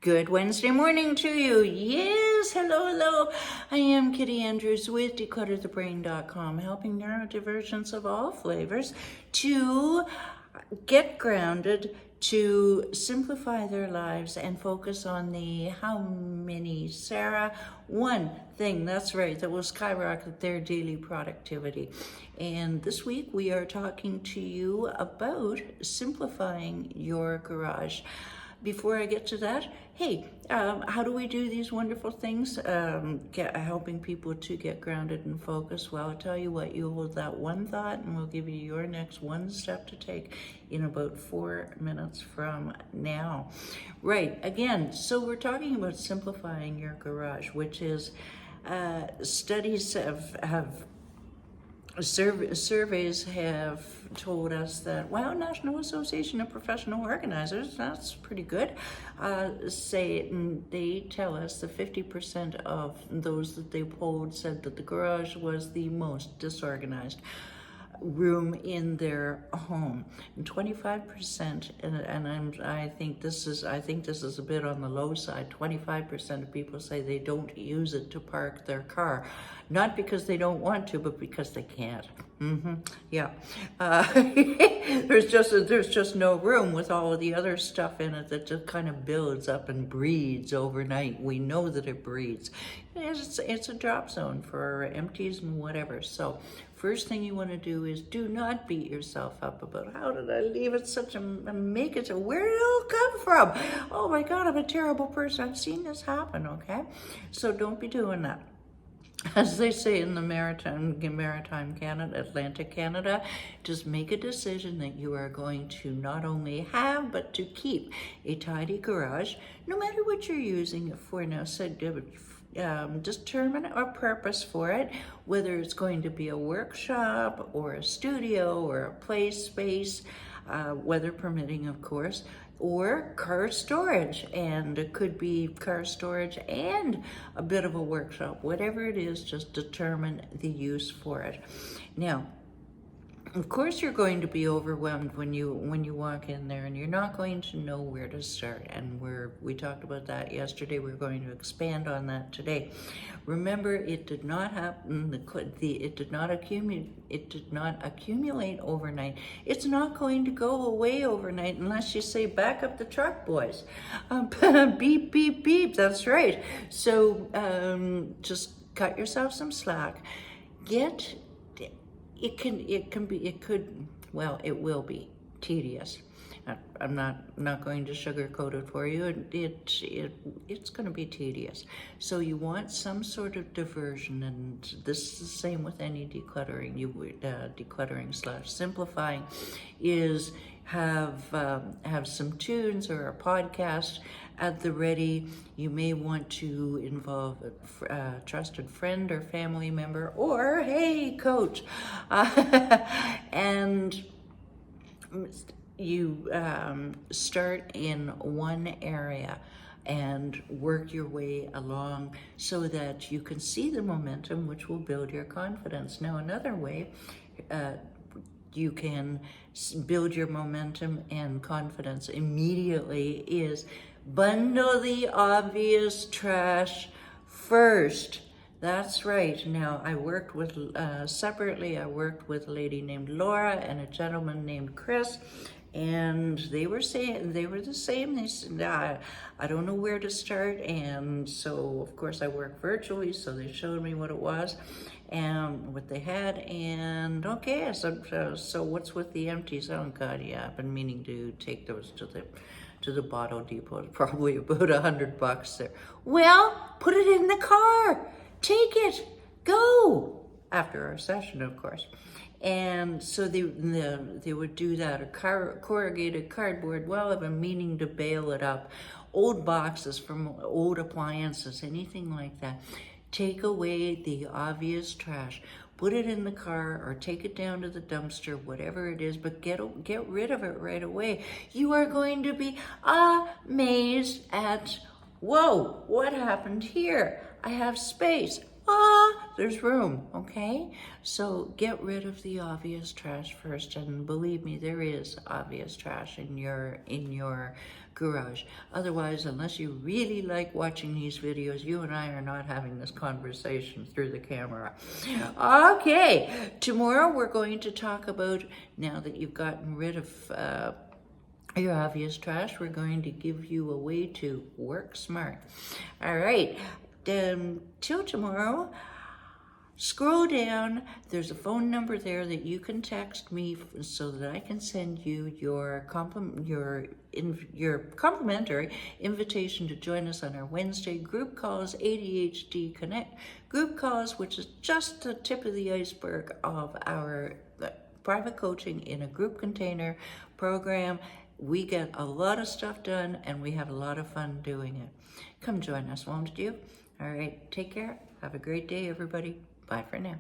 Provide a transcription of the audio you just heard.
Good Wednesday morning to you. Yes, hello. I am Kitty Andrews with declutterthebrain.com, helping neurodivergents of all flavors to get grounded, to simplify their lives and focus on the how many, Sarah? One thing, that's right, that will skyrocket their daily productivity. And this week we are talking to you about simplifying your garage. Before I get to that, hey, how do we do these wonderful things? Helping people to get grounded and focused. Well, I'll tell you what, you hold that one thought and we'll give you your next one step to take in about 4 minutes from now. Right, again, so we're talking about simplifying your garage, which is studies surveys have told us that, well, National Association of Professional Organizers, that's pretty good, they tell us that 50% of those that they polled said that the garage was the most disorganized room in their home, and 25%, and I think this is a bit on the low side. 25% of people say they don't use it to park their car, not because they don't want to, but because they can't. Yeah, there's just no room with all of the other stuff in it that just kind of builds up and breeds overnight. We know that it breeds. It's a drop zone for empties and whatever. So first thing you want to do is do not beat yourself up about, how did I leave it such a make it, where did it all come from? Oh my God, I'm a terrible person. I've seen this happen, okay? So don't be doing that. As they say in the maritime Canada, Atlantic Canada, just make a decision that you are going to not only have, but to keep a tidy garage, no matter what you're using it for. Now, determine a purpose for it, whether it's going to be a workshop or a studio or a play space, weather permitting, of course, or car storage. And it could be car storage and a bit of a workshop. Whatever it is, just determine the use for it. Now, of course, you're going to be overwhelmed when you walk in there, and you're not going to know where to start. And we talked about that yesterday. We're going to expand on that today. Remember, it did not happen. It did not accumulate overnight. It's not going to go away overnight unless you say, "Back up the truck, boys." Beep, beep, beep. That's right. So just cut yourself some slack. It will be tedious. I'm not going to sugarcoat it for you. It's going to be tedious. So you want some sort of diversion, and this is the same with any decluttering. Decluttering/simplifying is have some tunes or a podcast at the ready. You may want to involve a trusted friend or family member, or, hey, coach, and you start in one area and work your way along so that you can see the momentum, which will build your confidence. Now, another way you can build your momentum and confidence immediately is bundle the obvious trash first. That's right. Now, I worked with, separately, I worked with a lady named Laura and a gentleman named Chris, and they were the same. They said, I don't know where to start. And so, of course, I work virtually, so they showed me what it was and what they had. And okay, so what's with the empties? Oh God, yeah, I've been meaning to take those to the bottle depot. It's probably about $100 there. Well, put it in the car. Take it. Go. After our session, of course. And so they would do that. A corrugated cardboard. Well, I've been meaning to bale it up. Old boxes from old appliances, anything like that. Take away the obvious trash. Put it in the car or take it down to the dumpster, whatever it is, but get rid of it right away. You are going to be amazed at, whoa, what happened here? I have space. there's room, okay? So get rid of the obvious trash first, and believe me, there is obvious trash in your garage. Otherwise, unless you really like watching these videos, you and I are not having this conversation through the camera. Okay, tomorrow we're going to talk about, now that you've gotten rid of your obvious trash, we're going to give you a way to work smart. All right, till tomorrow. Scroll down, there's a phone number there that you can text me so that I can send you your complimentary invitation to join us on our Wednesday group calls, ADHD-CONNECT group calls, which is just the tip of the iceberg of our private coaching in a group container program. We get a lot of stuff done and we have a lot of fun doing it. Come join us, won't you? All right, take care. Have a great day, everybody. Bye for now.